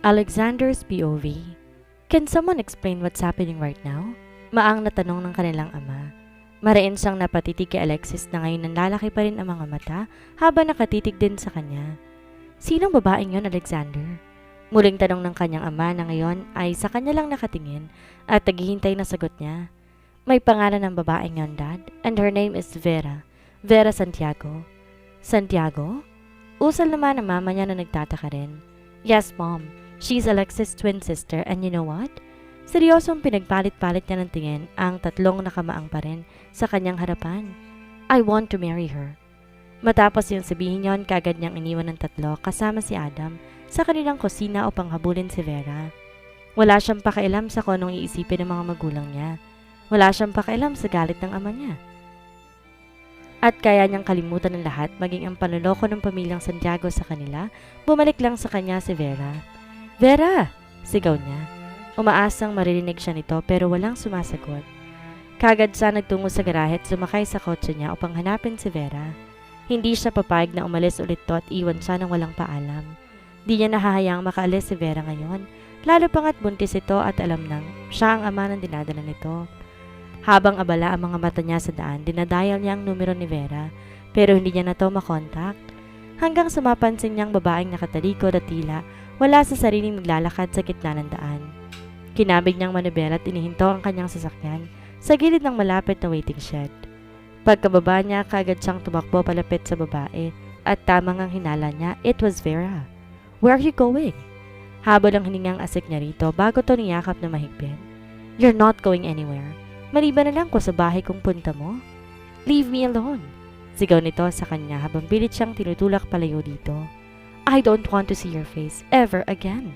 Alexander's POV. Can someone explain what's happening right now? Maang na tanong ng kanilang ama. Mariin siyang napatitig kay Alexis na ngayon nanlalaki pa rin ang mga mata habang nakatitig din sa kanya. Sinong babaeng yon, Alexander? Muling tanong ng kanyang ama na ngayon ay sa kanya lang nakatingin at naghihintay na sagot niya. May pangalan ng babaeng yon, Dad, and her name is Vera. Vera Santiago. Santiago? Usal naman ang mama niya na nagtataka rin. Yes, Mom. She's Alexis' twin sister and you know what? Seryosong pinagpalit-palit niya ng tingin ang tatlong nakamaang pa rin sa kanyang harapan. I want to marry her. Matapos yung sabihin yon, kagad niyang iniwan ng tatlo kasama si Adam sa kanilang kusina upang habulin si Vera. Wala siyang pakialam sa kung anong iisipin ng mga magulang niya. Wala siyang pakialam sa galit ng ama niya. At kaya niyang kalimutan ng lahat, maging ang panloloko ng pamilyang Santiago sa kanila, bumalik lang sa kanya si Vera. Vera! Sigaw niya. Umaasang maririnig siya nito pero walang sumasagot. Kagad siya nagtungo sa garahe at sumakay sa kotse niya upang hanapin si Vera. Hindi siya papayag na umalis ulit to at iwan siya ng walang paalam. Di niya nahahayaang makaalis si Vera ngayon, lalo pangat buntis ito at alam nang siya ang ama ng dinadala nito. Habang abala ang mga mata niya sa daan, dinadial niya ang numero ni Vera pero hindi niya na to makontak. Hanggang sumapansin niyang babaeng nakatalikod at tila wala sa sariling maglalakad sa gitna ng daan. Kinabig niyang manibela at inihinto ang kanyang sasakyan sa gilid ng malapit na waiting shed. Pagkababa niya, kagad siyang tumakbo palapit sa babae at tamang ang hinala niya, it was Vera. Where are you going? Habol ang hiningang asik niya rito bago to niyakap na mahigpit. You're not going anywhere. Maliban na lang ko sa bahay kong punta mo. Leave me alone. Sigaw nito sa kanya habang pilit siyang tinutulak palayo dito. I don't want to see your face ever again.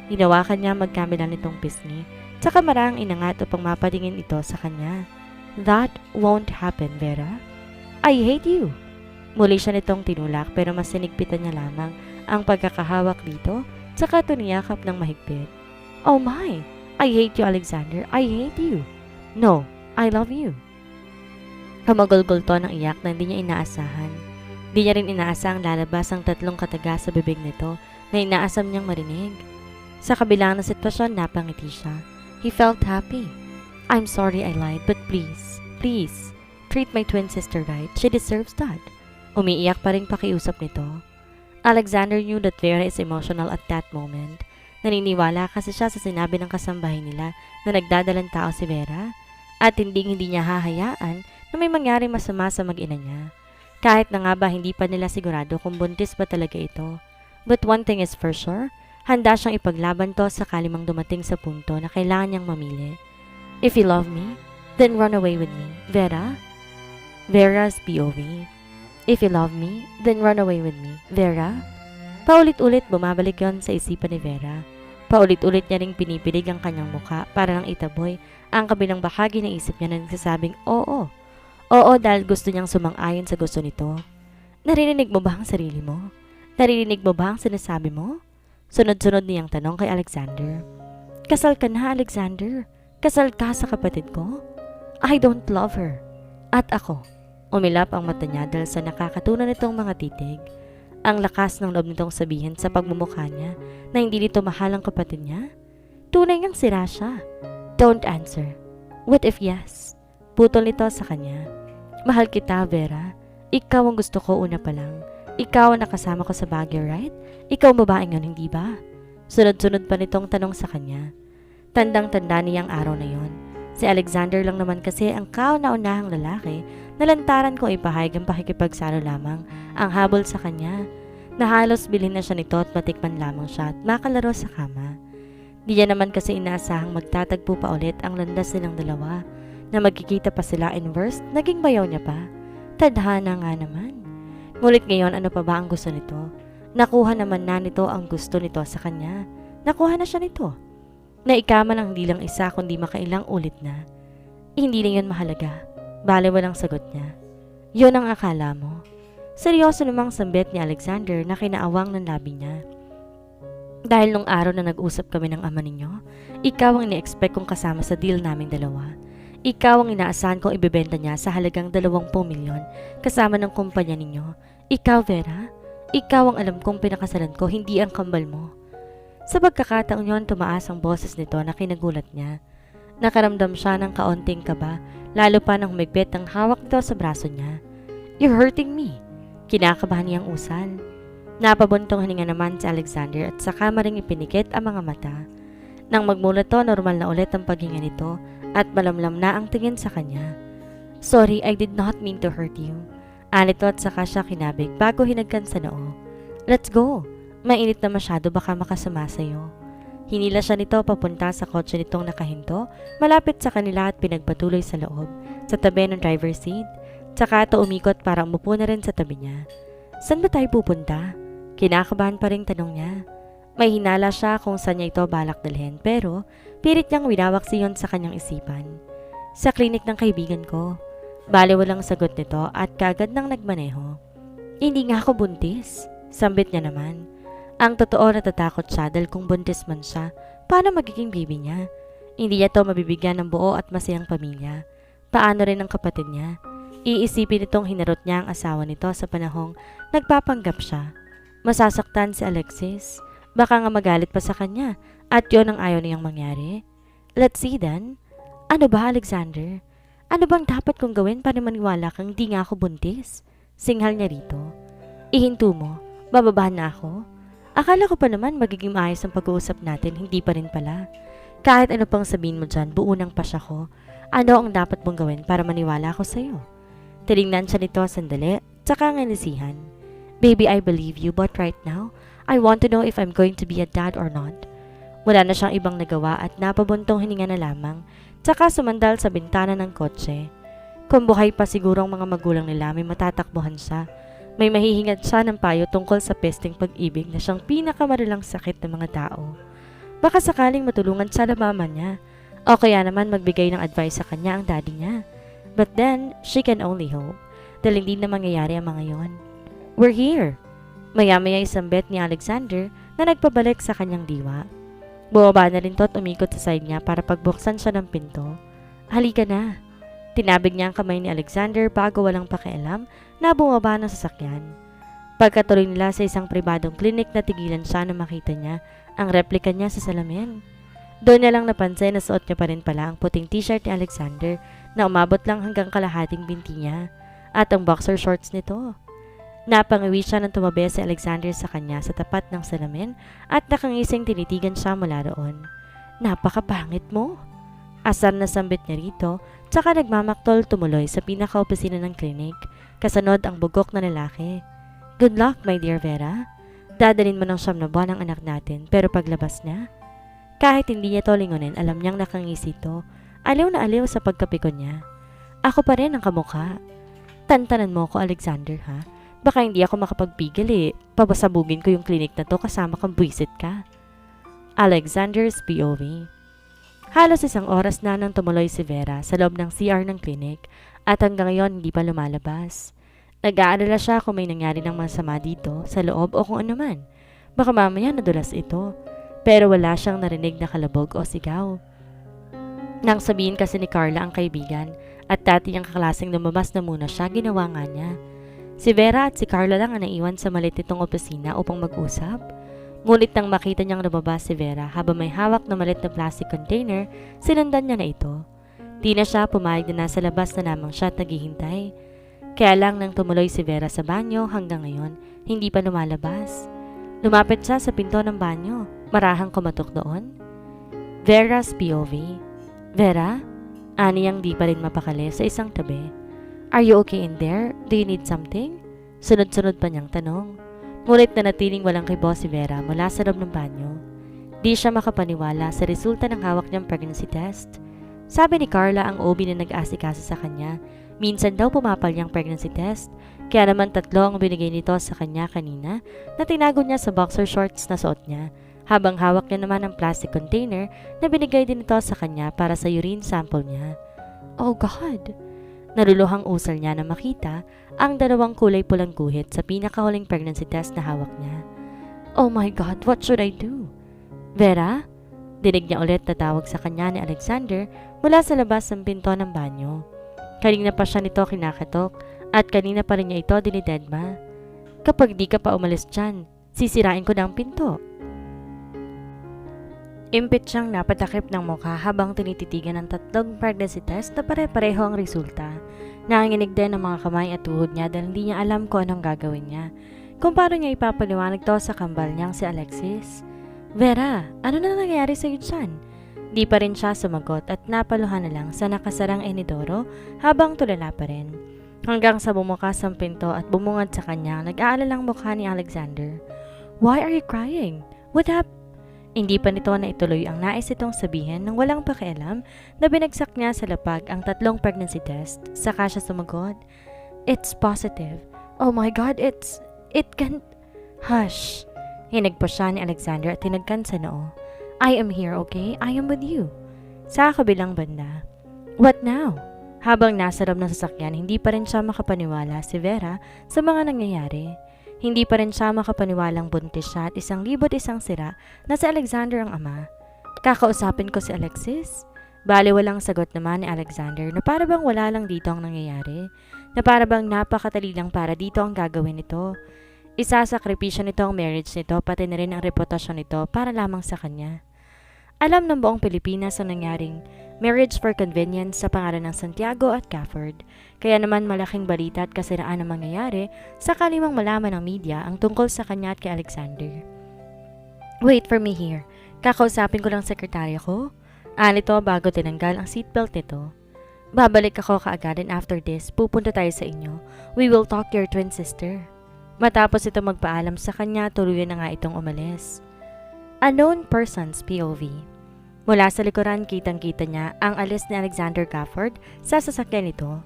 Hinawakan niya magkamila nitong pisngi, tsaka marang inangat upang mapatingin ito sa kanya. That won't happen, Vera. I hate you. Muli siya nitong tinulak pero mas sinigpitan niya lamang ang pagkakahawak dito, tsaka tuniyakap ng mahigpit. Oh my! I hate you, Alexander. I hate you. No, I love you. Humagulgol to ng iyak na hindi niya inaasahan. Di niya rin inaasahang lalabas ang tatlong kataga sa bibig nito na inaasam niyang marinig. Sa kabilang na sitwasyon, napangiti siya. He felt happy. I'm sorry I lied, but please, please, treat my twin sister right. She deserves that. Umiiyak pa rin pakiusap nito. Alexander knew that Vera is emotional at that moment. Naniniwala kasi siya sa sinabi ng kasambahay nila na nagdadalang tao si Vera at hindi niya hahayaan na may mangyari masama sa mag-ina niya. Kahit na nga ba hindi pa nila sigurado kung buntis ba talaga ito. But one thing is for sure, handa siyang ipaglaban to sakali mang dumating sa punto na kailangan niyang mamili. If you love me, then run away with me. Vera? Vera's POV. If you love me, then run away with me. Vera? Paulit-ulit bumabalik yon sa isipan ni Vera. Paulit-ulit niya ring pinipilig ang kanyang muka para lang itaboy ang kabilang bahagi ng isip niya na nagsasabing oo. Oo dahil gusto niyang sumang-ayon sa gusto nito. Naririnig mo ba ang sarili mo? Naririnig mo ba ang sinasabi mo? Sunod-sunod niyang tanong kay Alexander. Kasal ka na, Alexander. Kasal ka sa kapatid ko? I don't love her. At ako. Umilap ang mata niya dahil sa nakakatunan nitong mga titig. Ang lakas ng loob nitong sabihin sa pagmumukha niya na hindi nito mahal ang kapatid niya. Tunay ngang sira siya. Don't answer. What if yes? Putol nito sa kanya. Mahal kita, Vera. Ikaw ang gusto ko una pa lang. Ikaw ang nakasama ko sa Baguio, right? Ikaw ang babaeng yun, hindi ba? Sunod-sunod pa nitong tanong sa kanya. Tandang-tanda niyang araw na yon. Si Alexander lang naman kasi ang kauna-unahang lalaki na lantaran kung ipahayag ang pakikipagsalo lamang ang habol sa kanya. Na halos bilhin na siya nito at matikman lamang siya at makalaro sa kama. Di niya naman kasi inaasahang magtatagpo pa ulit ang landas nilang dalawa na magkikita pa sila in verse, naging bayaw niya pa. Tadhana nga naman. Ngulit ngayon ano pa ba ang gusto nito? Nakuha naman na nito ang gusto nito sa kanya. Nakuha na siya nito. Naikaman ang hindi lang isa kundi makailang ulit na. Hindi na yun mahalaga. Bale walang sagot niya. Yun ang akala mo. Seryoso namang sambit ni Alexander na kinaawang ng labi niya. Dahil nung araw na nag-usap kami ng ama ninyo, ikaw ang ini-expect kong kasama sa deal naming dalawa. Ikaw ang inaasahan kong ibebenta niya sa halagang 20 milyon kasama ng kumpanya ninyo. Ikaw, Vera, ikaw ang alam kong pinakasalan ko, hindi ang kambal mo. Sa pagkakataong yon, tumaas ang boses nito na kinagulat niya. Nakaramdam siya ng kaunting kaba, lalo pa nang humigpit ang hawak nito sa braso niya. "You're hurting me." Kinakabahan niyang usal. Napabuntong hininga naman si Alexander at saka maring ipinikit ang mga mata. Nang magmulat to, normal na ulit ang paghinga nito at malamlam na ang tingin sa kanya. "Sorry, I did not mean to hurt you." Anito at saka siya kinabig bago hinagkan sa noo. "Let's go. Mainit na masyado, baka makasama sa'yo." Hinila siya nito papunta sa kotse nitong nakahinto, malapit sa kanila at pinagpatuloy sa loob, sa tabi ng driver's seat. Tsaka ito umikot para umupo na rin sa tabi niya. "Saan ba tayo pupunta?" Kinakabahan pa rin tanong niya. May hinala siya kung saan niya ito balak dalhin, pero pilit niyang winawaksi yon sa kanyang isipan. "Sa klinik ng kaibigan ko." Bale walang sagot nito at kagad nang nagmaneho. "Hindi nga ako buntis." Sambit niya naman. Ang totoo, natatakot siya dahil kung buntis man siya, paano magiging baby niya? Hindi niya to mabibigyan ng buo at masayang pamilya. Paano rin ang kapatid niya? Iisipin nitong hinarot niya ang asawa nito sa panahong nagpapanggap siya. Masasaktan si Alexis. Baka nga magalit pa sa kanya at yon ang ayaw niyang mangyari. "Let's see then." "Ano ba, Alexander? Ano bang dapat kong gawin para maniwala kang di nga ako buntis?" Singhal niya rito. "Ihinto mo. Bababahan na ako." Akala ko pa naman magiging maayos ang pag-uusap natin, hindi pa rin pala. "Kahit ano pang sabihin mo dyan, buo ng pasya ko. Ano ang dapat mong gawin para maniwala ako sa'yo?" Tinignan siya nito sandali, tsaka nganisihan. "Baby, I believe you, but right now, I want to know if I'm going to be a dad or not." Wala na siyang ibang nagawa at napabuntong hininga na lamang, tsaka sumandal sa bintana ng kotse. Kung buhay pa siguro ang mga magulang nila, may matatakbuhan siya. May mahihingad siya ng payo tungkol sa pesteng pag-ibig na siyang pinakamarilang sakit ng mga tao. Baka sakaling matulungan siya ng mama niya, o kaya naman magbigay ng advice sa kanya ang daddy niya. But then, she can only hope, dahil hindi na mangyayari ang mga yon. "We're here." Maya-maya isang bet ni Alexander na nagpabalik sa kanyang diwa. Bumaba na rin to at umikot sa side niya para pagbuksan siya ng pinto. "Halika na." Tinabig niya ang kamay ni Alexander bago walang pakialam na bumaba ng sasakyan. Pagkatuloy nila sa isang pribadong klinik, natigilan siya na makita niya ang replika niya sa salamin. Doon niya lang napansin na suot niya pa rin pala ang puting t-shirt ni Alexander na umabot lang hanggang kalahating binti niya at ang boxer shorts nito. Napangiwi siya nang tumabi si Alexander sa kanya sa tapat ng salamin at nakangising tinitigan siya mula roon. "Napakapangit mo." Asar na sambit niya rito, tsaka nagmamaktol tumuloy sa pinaka-opisina ng klinik, kasunod ang bugok na lalaki. "Good luck, my dear Vera. Dadalhin mo ng 9 na buwan ang anak natin, pero paglabas niya." Kahit hindi niya to lingunin, alam niyang nakangisi to. Aliw na aliw sa pagkapikon niya. "Ako pa rin ang kamukha." "Tantanan mo ko, Alexander, ha? Baka hindi ako makapagpigil eh. Pabasabugin ko yung klinik na to kasama kang buwisit ka." Alexander's POV. Halos 1 oras na nang tumuloy si Vera sa loob ng CR ng klinik at hanggang ngayon hindi pa lumalabas. Nag-aalala siya kung may nangyari ng masama dito sa loob o kung ano man. Baka mamaya nadulas ito. Pero wala siyang narinig na kalabog o sigaw. Nang sabihin kasi ni Carla ang kaibigan at dati niyang kaklaseng lumabas na muna siya, ginawa nga niya. Si Vera at si Carla lang ang naiwan sa malit nitong opisina upang mag-usap. Ngunit nang makita niyang lumabas si Vera habang may hawak na malit na plastic container, sinundan niya na ito. Di na siya pumayag na nasa labas na lamang siya at naghihintay. Kaya lang nang tumuloy si Vera sa banyo hanggang ngayon, hindi pa lumalabas. Lumapit siya sa pinto ng banyo, marahang kumatok doon. Vera's POV. "Vera?" Aniyang di pa rin mapakali sa isang tabi. "Are you okay in there? Do you need something?" Sunod-sunod pa niyang tanong. Ngunit nanatiling walang kibo si Vera mula sa loob ng banyo. Di siya makapaniwala sa resulta ng hawak niyang pregnancy test. Sabi ni Carla ang OB na nag-aasikaso sa kanya, minsan daw pumapal niyang pregnancy test, kaya naman 3 ang binigay nito sa kanya kanina na tinago niya sa boxer shorts na suot niya, habang hawak niya naman ang plastic container na binigay din ito sa kanya para sa urine sample niya. Oh God! Naluluhang usal niya na makita ang 2 kulay pulang guhit sa pinakahuling pregnancy test na hawak niya. Oh my God, what should I do? "Vera?" Dinig niya ulit na tawag sa kanya ni Alexander mula sa labas ng pinto ng banyo. Kanina pa siya nito kinakatok at kanina pa rin niya ito dinidedma. "Kapag di ka pa umalis dyan, sisirain ko na ang pinto." Impit siyang napatakip ng mukha habang tinititigan ng 3 pregnancy test na pare-pareho ang resulta. Nanginginig din ang mga kamay at tuhod niya dahil hindi niya alam kung anong gagawin niya. Kung paano niya ipapaliwanag to sa kambal niyang si Alexis. Vera, ano na nangyayari sa'yo dyan? Di pa rin siya sumagot at napaluhan na lang sa nakasarang enidoro habang tulala pa rin. Hanggang sa bumukas ang pinto at bumungad sa kanya, nag-aalalang mukha ni Alexander. Why are you crying? What happened? Hindi pa nito na ituloy ang nais itong sabihin nang walang pakialam na binagsak niya sa lapag ang 3 pregnancy test. Saka siya sumagot. It's positive. Oh my God, it can't... Hush. Hinagpo siya ni Alexander at tinagkan sa noo. I am here, okay? I am with you. Sa kabilang banda. What now? Habang nasa loob ng sasakyan, hindi pa rin siya makapaniwala si Vera sa mga nangyayari. Hindi pa rin siya makapaniwalang buntis siya at 1,100 sira na si Alexander ang ama. Kakausapin ko si Alexis? Bale walang sagot naman ni Alexander na para bang wala lang dito ang nangyayari. Na para bang napakatali lang para dito ang gagawin nito. Isasakripisyo nito ang marriage nito pati na rin ang reputasyon nito para lamang sa kanya. Alam ng buong Pilipinas ang nangyaring marriage for convenience sa pangalan ng Santiago at Gafford. Kaya naman malaking balita at kasiraan ang mangyayari sakali mang malaman ng media ang tungkol sa kanya at kay Alexander. Wait for me here. Kakausapin ko lang sekretarya ko. Nito bago tinanggal ang seatbelt nito. Babalik ako kaagad and after this, pupunta tayo sa inyo. We will talk to your twin sister. Matapos ito magpaalam sa kanya, tuluyan na nga itong umalis. Unknown person's POV. Mula sa likuran, kitang-kita niya ang alis ni Alexander Gafford sa sasakyan nito.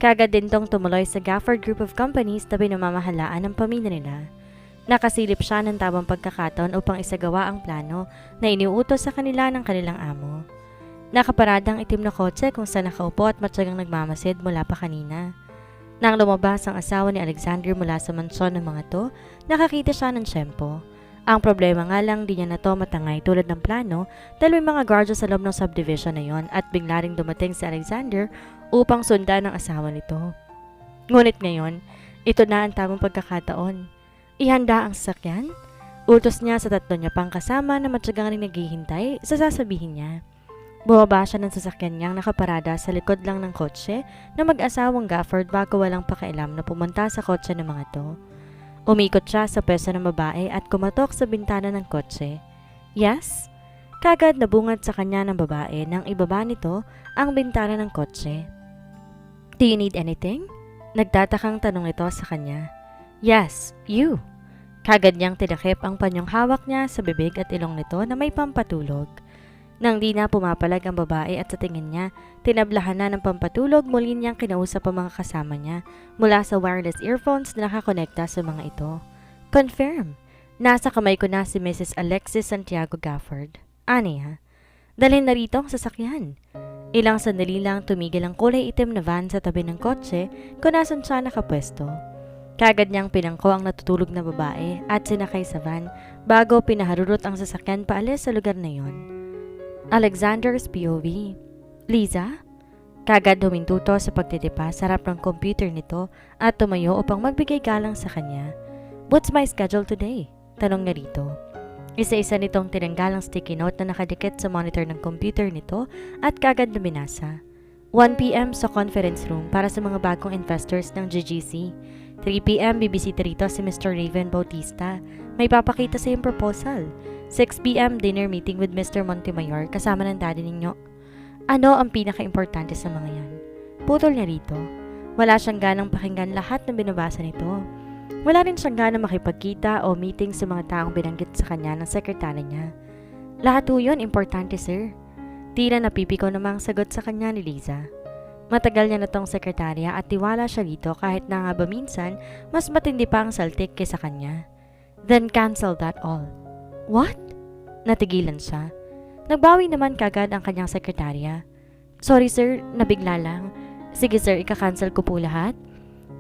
Kagad din tong tumuloy sa Gafford Group of Companies na pinamamahalaan ng pamilya nila. Nakasilip siya ng tamang pagkakataon upang isagawa ang plano na iniuutos sa kanila ng kanilang amo. Nakaparadang itim na kotse kung saan nakaupo at matyagang nagmamasid mula pa kanina. Nang lumabas ang asawa ni Alexander mula sa mansyon ng mga to, nakakita siya ng tiyempo. Ang problema nga lang di niya na to matangay tulad ng plano dahil may mga guards sa loob ng subdivision na yon at bigla ring dumating si Alexander upang sundan ang asawa nito. Ngunit ngayon, ito na ang tamang pagkakataon. Ihanda ang sasakyan? Utos niya sa 3 niya pang kasama na matyagang rin naghihintay sa sasabihin niya. Bumaba siya ng sasakyan niyang nakaparada sa likod lang ng kotse na mag-asawang Gafford bago walang pakialam na pumunta sa kotse ng mga to. Umikot siya sa pwesto ng babae at kumatok sa bintana ng kotse. Yes? Kagad nabungad sa kanya ng babae nang ibaba nito ang bintana ng kotse. Do you need anything? Nagtatakang tanong nito sa kanya. Yes, you. Kagad niyang tinakip ang panyong hawak niya sa bibig at ilong nito na may pampatulog. Nang di na pumapalag ang babae at sa tingin niya, tinablahan na ng pampatulog, muli niyang kinausap ang mga kasama niya mula sa wireless earphones na nakakonekta sa mga ito. Confirm, nasa kamay ko na si Mrs. Alexis Santiago Gafford. Ani ha? Dalhin na rito ang sasakyan. Ilang sandali lang tumigil ang kulay itim na van sa tabi ng kotse kung nasan siya nakapwesto. Kagad niyang pinangko ang natutulog na babae at sinakay sa van bago pinaharurot ang sasakyan paalis sa lugar na yon. Alexander's POV. Liza? Kagad huminto to sa pagtitipa sa harap ng computer nito at tumayo upang magbigay galang sa kanya. What's my schedule today? Tanong niya rito. Isa-isa nitong tinanggal ang sticky note na nakadikit sa monitor ng computer nito at kagad na binasa. 1 p.m. sa conference room para sa mga bagong investors ng GGC. 3 p.m. bibisita rito si Mr. Raven Bautista. May papakita sa iyong proposal. 6 p.m. dinner meeting with Mr. Montemayor kasama ng daddy ninyo. Ano ang pinaka-importante sa mga yan? Putol niya rito. Wala siyang ganang pakinggan lahat ng binabasa nito. Wala rin siyang ganang makipagkita o meeting sa mga taong binanggit sa kanya ng sekretary niya. Lahat po yun importante, sir. Tila napipiko namang sagot sa kanya ni Liza. Matagal niya na tong sekretarya at tiwala siya dito kahit na nga ba minsan mas matindi pa ang saltik kaysa kanya. Then cancel that all. What? Natigilan siya. Nagbawi naman kagad ang kanyang sekretarya. Sorry sir, nabigla lang. Sige sir, ika-cancel ko po lahat.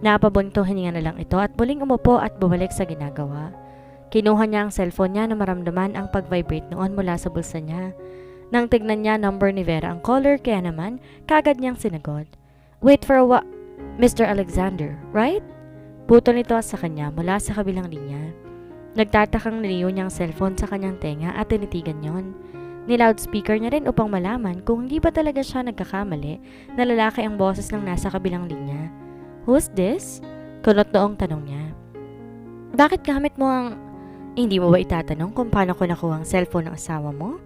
Napabuntuhin niya na lang ito at muling umupo at bumalik sa ginagawa. Kinuha niya ang cellphone niya na maramdaman ang pag-vibrate noon mula sa bulsa niya. Nang tignan niya number ni Vera ang caller kaya naman kagad niyang sinagot. Wait for a Mr. Alexander, right? Putol nito sa kanya mula sa kabilang linya. Nagtatakang niliyo niyang cellphone sa kanyang tenga at tinitigan yon. Ni-loudspeaker niya rin upang malaman kung hindi ba talaga siya nagkakamali na lalaki ang boses ng nasa kabilang linya. "Who's this?" Kunot noong tanong niya. "Bakit gamit mo ang... Hindi mo ba itatanong kung paano ko nakuha ang cellphone ng asawa mo?"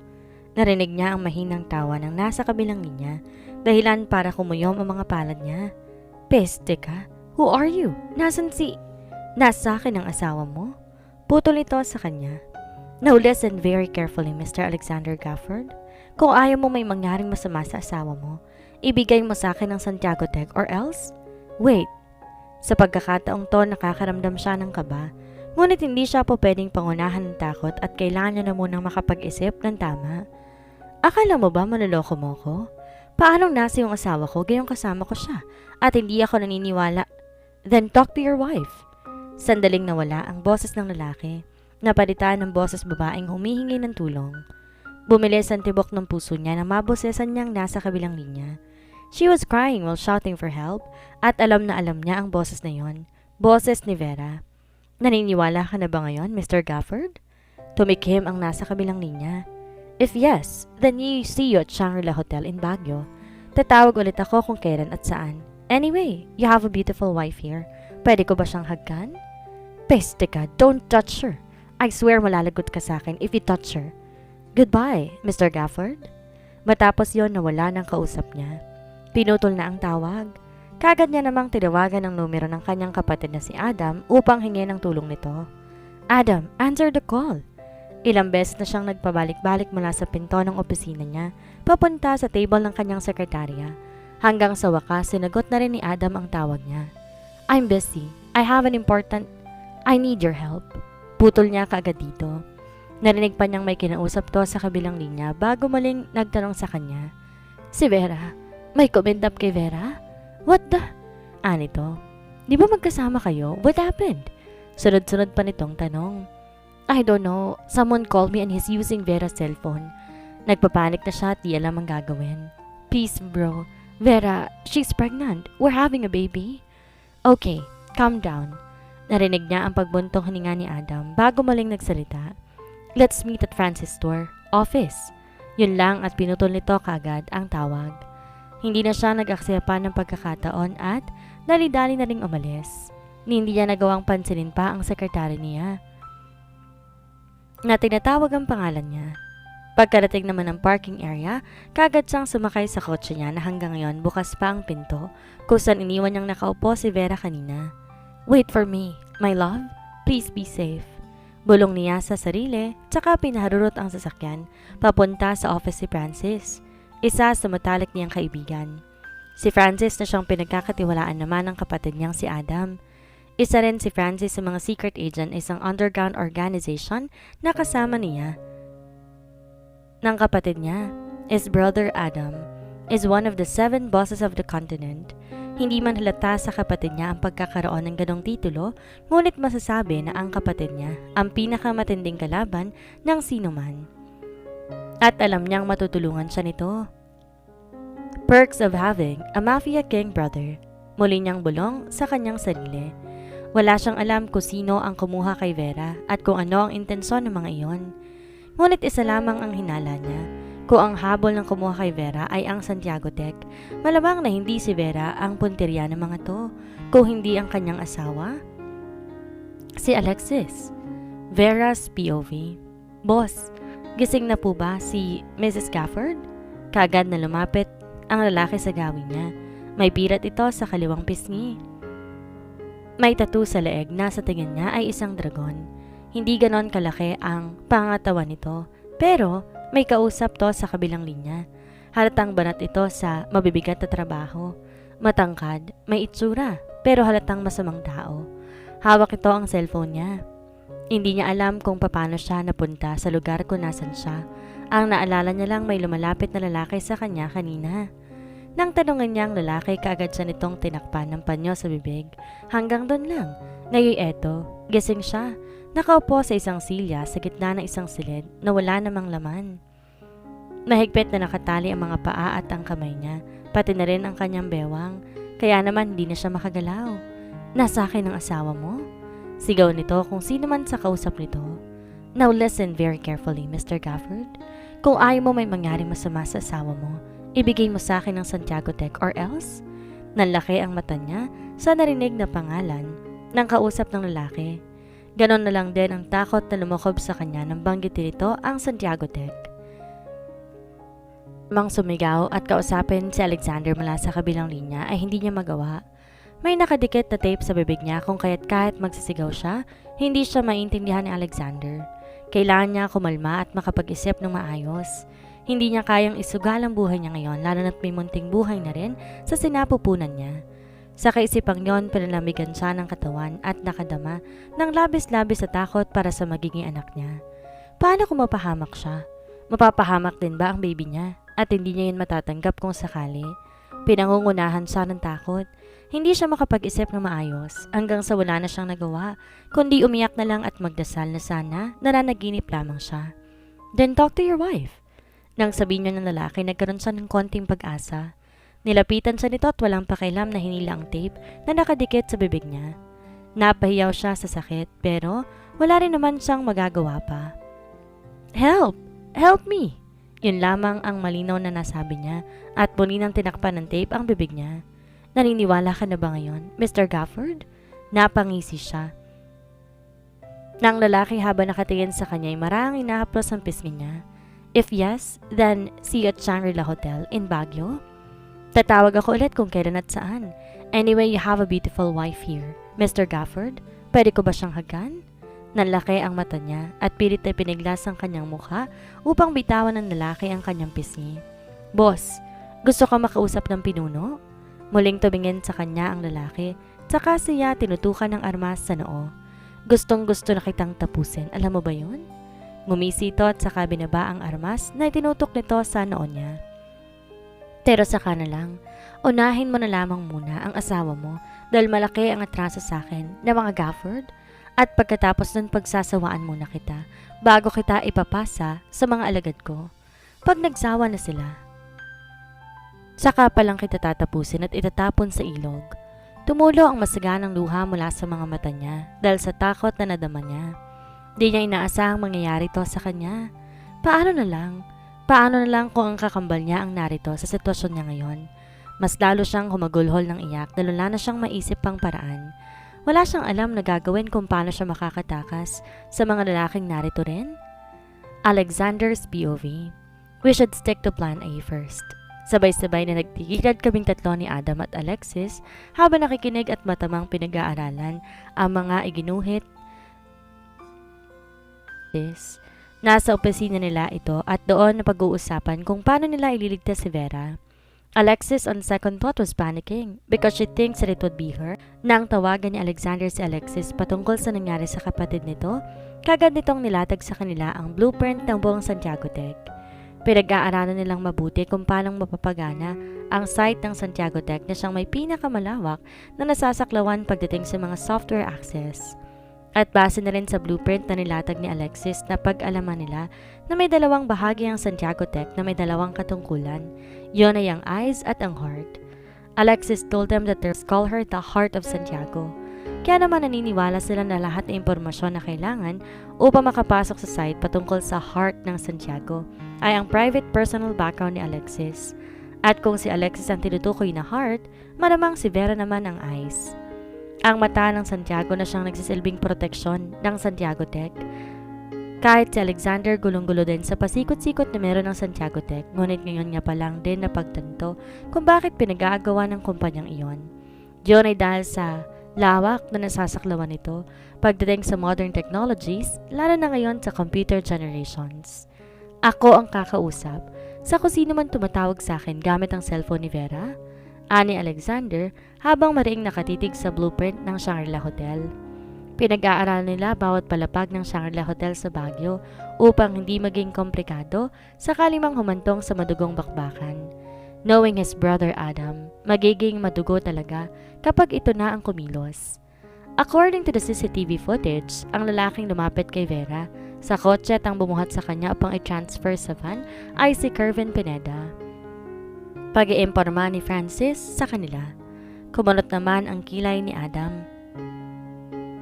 Narinig niya ang mahinang tawa ng nasa kabilang linya, dahilan para kumuyom ang mga palad niya. "Peste ka? Who are you? Nasaan si... Nasa akin ang asawa mo?" Putol ito sa kanya. "Now listen very carefully, Mr. Alexander Gafford. Kung ayaw mo may mangyaring masama sa asawa mo, ibigay mo sa akin ang Santiago Tech or else... Wait." Sa pagkakataong to, nakakaramdam siya ng kaba, ngunit hindi siya po pwedeng pangunahan ng takot at kailangan niya na munang makapag-isip ng tama. "Akala mo ba manloloko mo ko? Paanong nasa yung asawa ko gayong kasama ko siya at hindi ako naniniwala? Then talk to your wife." Sandaling nawala ang boses ng lalaki, napalitan ng boses babaeng humihingi ng tulong. Bumilis ang tibok ng puso niya na mabosesan niyang nasa kabilang linya. She was crying while shouting for help at alam na alam niya ang boses na yon, boses ni Vera. "Naniniwala ka na ba ngayon, Mr. Gafford?" Tumikhim ang nasa kabilang linya. "If yes, then you see you at Shangri-La Hotel in Baguio. Tatawag ulit ako kung kailan at saan. Anyway, you have a beautiful wife here. Pwede ko ba siyang hagkan?" "Peste ka, don't touch her. I swear malalagot ka sa akin if you touch her. Goodbye, Mr. Gafford." Matapos yon, nawala ng kausap niya. Pinutol na ang tawag. Kagad niya namang tinawagan ang numero ng kanyang kapatid na si Adam upang hingin ang tulong nito. "Adam, answer the call." Ilang beses na siyang nagpabalik-balik mula sa pinto ng opisina niya, papunta sa table ng kanyang sekretarya. Hanggang sa wakas, sinagot na rin ni Adam ang tawag niya. "I'm busy. I have an important... I need your help." Putol niya kaagad dito. Narinig pa niyang may kinausap to sa kabilang linya bago muling nagtanong sa kanya. "Si Vera? May comment up kay Vera? What the... Anito? Di ba magkasama kayo? What happened?" Sunod-sunod pa nitong tanong. "I don't know. Someone called me and he's using Vera's cellphone." Nagpapanik na siya at di alam ang gagawin. "Peace, bro. Vera, she's pregnant. We're having a baby." "Okay, calm down." Narinig niya ang pagbuntong hininga ni Adam bago muling nagsalita. "Let's meet at Francis' store, office." Yun lang at pinutol nito kaagad ang tawag. Hindi na siya nag-aksaya pa ng pagkakataon at dali-dali na ring umalis. Hindi niya nagawang pansinin pa ang sekretary niya na tinatawag ang pangalan niya. Pagkarating naman ng parking area, kagad siyang sumakay sa kotse niya na hanggang ngayon bukas pa ang pinto kung saan iniwan niyang nakaupo si Vera kanina. "Wait for me, my love. Please be safe." Bulong niya sa sarili, tsaka pinaharurot ang sasakyan, papunta sa office si Francis, isa sa matalik niyang kaibigan. Si Francis na siyang pinagkakatiwalaan naman ng kapatid niyang si Adam. Isa rin si Francis sa mga secret agent isang underground organization na kasama niya. Ng kapatid niya, his brother Adam, is one of the 7 bosses of the continent. Hindi man halata sa kapatid niya ang pagkakaroon ng ganong titulo, ngunit masasabi na ang kapatid niya ang pinakamatinding kalaban ng sino man. At alam niyang matutulungan siya nito. Perks of having a mafia king brother. Muli niyang bulong sa kanyang sarili. Wala siyang alam kung sino ang kumuha kay Vera at kung ano ang intensyon ng mga iyon. Ngunit isa lamang ang hinala niya. Kung ang habol ng kumuha kay Vera ay ang Santiago Tech, malamang na hindi si Vera ang punteriya ng mga to, kung hindi ang kanyang asawa. Si Alexis. Vera's POV. "Boss, gising na po ba si Mrs. Gafford?" Kaagad na lumapit ang lalaki sa gawin niya. May pirat ito sa kaliwang pisngi. May tattoo sa leeg na sa tingin niya ay isang dragon. Hindi ganon kalaki ang pangatawan nito, pero may kausap to sa kabilang linya. Halatang banat ito sa mabibigat na trabaho. Matangkad, may itsura, pero halatang masamang tao. Hawak ito ang cellphone niya. Hindi niya alam kung paano siya napunta sa lugar kung nasan siya. Ang naalala niya lang may lumalapit na lalaki sa kanya kanina. Nang tanungan niya ang lalaki, kaagad siya nitong tinakpan ng panyo sa bibig. Hanggang doon lang. Ngayon eto, gising siya. Nakaupo sa isang silya sa gitna ng isang silid na wala namang laman. Mahigpit na nakatali ang mga paa at ang kamay niya, pati na rin ang kanyang bewang, kaya naman hindi na siya makagalaw. "Nasa akin ang asawa mo?" Sigaw nito kung sino man sa kausap nito. "Now listen very carefully, Mr. Gafford. Kung ayaw mo may mangyaring masama sa asawa mo, ibigay mo sa akin ang Santiago Tech or else? Nanlaki ang mata niya sa narinig na pangalan ng kausap ng lalaki. Ganon na lang din ang takot na lumukob sa kanya nang banggitin nito ang Santiago Tech. Mang sumigaw at kausapin si Alexander mula sa kabilang linya ay hindi niya magawa. May nakadikit na tape sa bibig niya kung kaya't kahit magsisigaw siya, hindi siya maintindihan ni Alexander. Kailangan niya kumalma at makapag-isip ng maayos. Hindi niya kayang isugal ang buhay niya ngayon lalo na't may munting buhay na rin sa sinapupunan niya. Sa kaisipang yon, pinalamigan siya ng katawan at nakadama ng labis-labis sa takot para sa magiging anak niya. Paano kung mapahamak siya? Mapapahamak din ba ang baby niya? At hindi niya yun matatanggap kung sakali. Pinangungunahan siya ng takot. Hindi siya makapag-isip na maayos hanggang sa wala na siyang nagawa, kundi umiyak na lang at magdasal na sana nananaginip lamang siya. Then talk to your wife. Nang sabihin niya ng lalaki, nagkaroon siya ng konting pag-asa. Nilapitan siya nito at walang pakialam na hinila ang tape na nakadikit sa bibig niya. Napahiyaw siya sa sakit pero wala rin naman siyang magagawa pa. Help! Help me! Yun lamang ang malinaw na nasabi niya at muli nang tinakpan ng tape ang bibig niya. Naniniwala ka na ba ngayon, Mr. Gafford? Napangisi siya. Nang lalaki habang nakatingin sa kanya ay marang inahaplos ang pisngi niya. If yes, then see you at Shangri-La Hotel in Baguio. Tatawag ako ulit kung kailan at saan. Anyway, you have a beautiful wife here. Mr. Gafford, pwede ko ba siyang hagan? Nanlaki ang mata niya at pilit ay piniglas ang kanyang mukha upang bitawan ng lalaki ang kanyang pisngi. Boss, gusto ka makausap ng pinuno? Muling tumingin sa kanya ang lalaki, tsaka siya tinutukan ng armas sa noo. Gustong gusto na kitang tapusin, alam mo ba yun? Ngumisi ito at saka binaba ang armas na tinutok nito sa noo niya. Pero saka na lang, unahin mo na lamang muna ang asawa mo dahil malaki ang atraso sa akin na mga Gafford. At pagkatapos nun pagsasawaan muna kita bago kita ipapasa sa mga alagad ko. Pag nagsawa na sila, saka pa lang kita tatapusin at itatapon sa ilog. Tumulo ang masaganang luha mula sa mga mata niya dahil sa takot na nadama niya. Di niya inaasahang mangyayari to sa kanya. Paano na lang? Paano na lang kung ang kakambal niya ang narito sa sitwasyon niya ngayon? Mas lalo siyang humagulhol ng iyak dahil wala na siyang maisip pang paraan. Wala siyang alam na gagawin kung paano siya makakatakas sa mga lalaking narito rin. Alexander's POV. We should stick to plan A first. Sabay-sabay na nagtigilad kaming tatlo ni Adam at Alexis habang nakikinig at matamang pinag-aaralan ang mga iginuhit. Nasa opisina nila ito at doon na pag-uusapan kung paano nila ililigtas si Vera. Alexis on second thought was panicking because she thinks that it would be her. Nang tawagan ni Alexander si Alexis patungkol sa nangyari sa kapatid nito, kagad nitong nilatag sa kanila ang blueprint ng buong Santiago Tech. Pinag-aaralan nilang mabuti kung paano mapapagana ang site ng Santiago Tech na siyang may pinakamalawak na nasasaklawan pagdating sa mga software access. At base na rin sa blueprint na nilatag ni Alexis na pag-alaman nila na may dalawang bahagi ang Santiago Tech na may dalawang katungkulan. Yun ay ang eyes at ang heart. Alexis told them that they call her the Heart of Santiago. Kaya naman naniniwala sila na lahat ng impormasyon na kailangan upang makapasok sa site patungkol sa heart ng Santiago ay ang private personal background ni Alexis. At kung si Alexis ang tinutukoy na heart, malamang si Vera naman ang eyes. Ang mata ng Santiago na siyang nagsisilbing proteksyon ng Santiago Tech. Kahit si Alexander gulong-gulo din sa pasikot-sikot na meron ng Santiago Tech, ngunit ngayon nga pa lang din napagtanto kung bakit pinag-aagawa ng kumpanyang iyon. Diyon ay dahil sa lawak na nasasaklawan nito pagdating sa modern technologies, lalo na ngayon sa computer generations. Ako ang kakausap sa kung sino man tumatawag sa akin gamit ang cellphone ni Vera, ani Alexander habang mariing nakatitig sa blueprint ng Shangri-La Hotel. Pinag-aaralan nila bawat palapag ng Shangri-La Hotel sa Baguio upang hindi maging komplikado sakali mang humantong sa madugong bakbakan. Knowing his brother Adam, magiging madugo talaga kapag ito na ang kumilos. According to the CCTV footage, ang lalaking lumapit kay Vera sa kotse at ang bumuhat sa kanya upang i-transfer sa van ay si Kervin Pineda. Pag-iimporma ni Francis sa kanila. Kumunot naman ang kilay ni Adam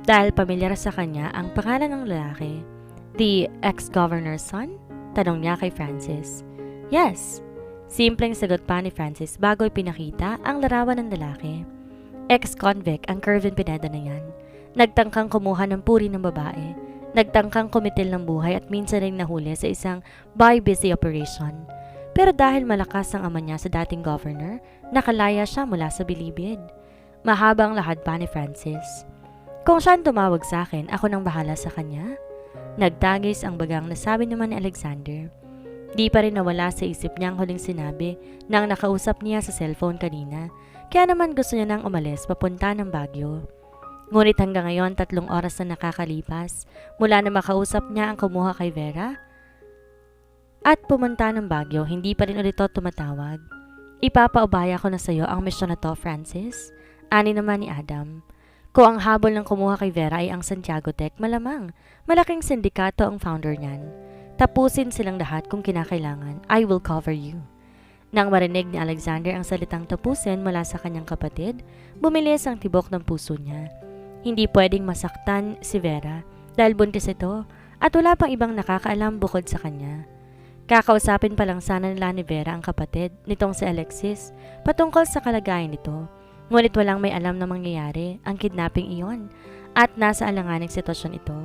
dahil pamilyar sa kanya ang pangalan ng lalaki, the ex-governor's son. Tanong niya kay Francis. Yes. Simpleng sagot pa ni Francis bago ipinakita ang larawan ng lalaki. Ex-convict ang Kervin Pineda na yan. Nagtangkang kumuha ng puri ng babae. Nagtangkang kumitil ng buhay at minsan rin nahuli sa isang buy-busy operation. Pero dahil malakas ang ama niya sa dating governor, nakalaya siya mula sa bilibid. Mahaba ang lahad pa ni Francis. Kung siyang tumawag sa akin, ako nang bahala sa kanya. Nagtagis ang bagang nasabi naman ni Alexander. Di pa rin nawala sa isip niya ang huling sinabi nang nakausap niya sa cellphone kanina. Kaya naman gusto niya nang umalis papunta ng Baguio. Ngunit hanggang ngayon 3 oras na nakakalipas mula na makausap niya ang kumuha kay Vera at pumunta ng Baguio, hindi pa rin ulit ito tumatawag. Ipapaubaya ko na sa iyo ang misyon na to, Francis. Ani naman ni Adam. Kung ang habol ng kumuha kay Vera ay ang Santiago Tech, malamang malaking sindikato ang founder niyan. Tapusin silang lahat kung kinakailangan. I will cover you. Nang marinig ni Alexander ang salitang tapusin mula sa kanyang kapatid, bumilis ang tibok ng puso niya. Hindi pwedeng masaktan si Vera dahil buntis ito at wala pang ibang nakakaalam bukod sa kanya. Kakausapin pa lang sana nila ni Vera ang kapatid nitong si Alexis patungkol sa kalagayan nito. Ngunit walang may alam na mangyayari ang kidnapping iyon at nasa alanganing sitwasyon ito.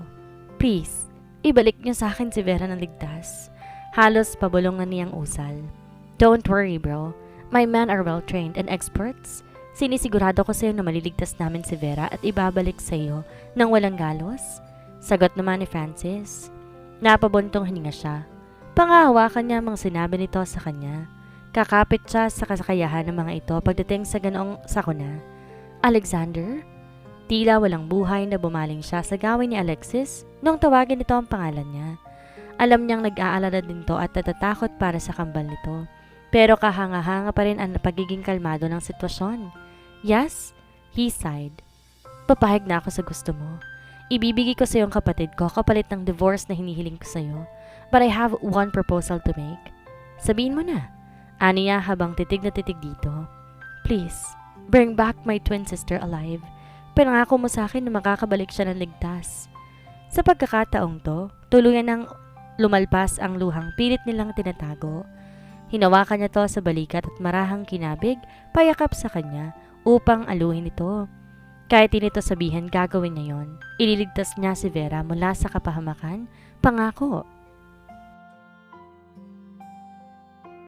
Please, ibalik niyo sa akin si Vera ng ligtas. Halos pabulong na niyang usal. Don't worry bro, my men are well trained and experts. Sinisigurado ko sa iyo na maliligtas namin si Vera at ibabalik sa iyo nang walang galos. Sagot naman ni Francis. Napabuntong hininga siya. Pangahawakan niya ang sinabi nito sa kanya. Kakapit siya sa kasakayahan ng mga ito pagdating sa ganoong sakuna. Alexander? Tila walang buhay na bumaling siya sa gawin ni Alexis nung tawagin nito ang pangalan niya. Alam niyang nag-aalala din to at natatakot para sa kambal nito. Pero kahanga-hanga pa rin ang pagiging kalmado ng sitwasyon. Yes, he sighed. Papahig na ako sa gusto mo. Ibibigay ko sa iyong kapatid ko kapalit ng divorce na hinihiling ko sa iyo. But I have one proposal to make. Sabihin mo na. Ani niya habang titig na titig dito. Please, bring back my twin sister alive. Pinangako mo sa akin na makakabalik siya ng ligtas. Sa pagkakataong to, tuluyan ng lumalpas ang luhang pilit nilang tinatago. Hinawakan niya to sa balikat at marahang kinabig, payakap sa kanya upang aluhin ito. Kahit hindi ito sabihin, gagawin niya yon. Ililigtas niya si Vera mula sa kapahamakan. Pangako.